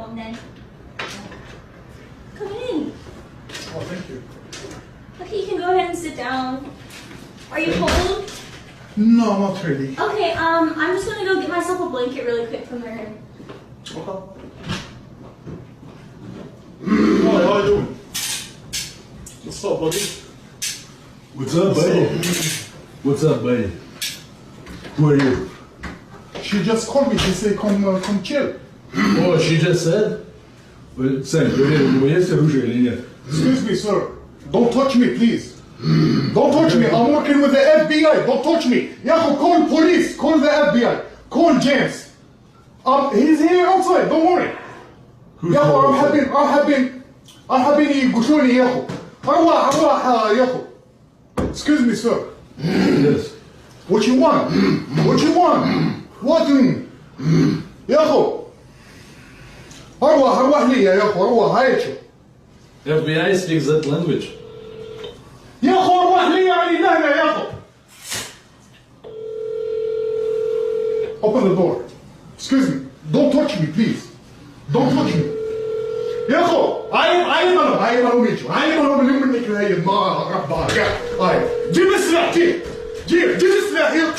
home then. Come in. Oh, thank you. Okay, you can go ahead and sit down. Are you cold? No, not really. Okay, I'm just gonna go get myself a blanket really quick from the room. Okay. Hi, how you doing? What's up, buddy? What's up, buddy? What's up, buddy? Who are you? She just called me. She said, come chill. Oh, she just said? Well, Sam, Excuse me, sir. Don't touch me, please. Don't touch me. I'm working with the FBI. Don't touch me. Yako, call police. Call the FBI. Call James. He's here outside. Don't worry. Yako, I'm having يقتلوني ياخو. أروح ياخو. Excuse me, sir. Yes. What you want? What you want? What do you mean? ياخو. أروح لي يا ياخو. أروح هاي شو. FBI speaks that language. يا اخو اروح لي يعني هنا يا اخو. Open the door. Excuse me. Don't touch me, please. Don't touch me. يا اخو عايم انا ميجو عايم انا من منك هاي ما راح بارك. هاي جيب السلاح جيب السلاح يا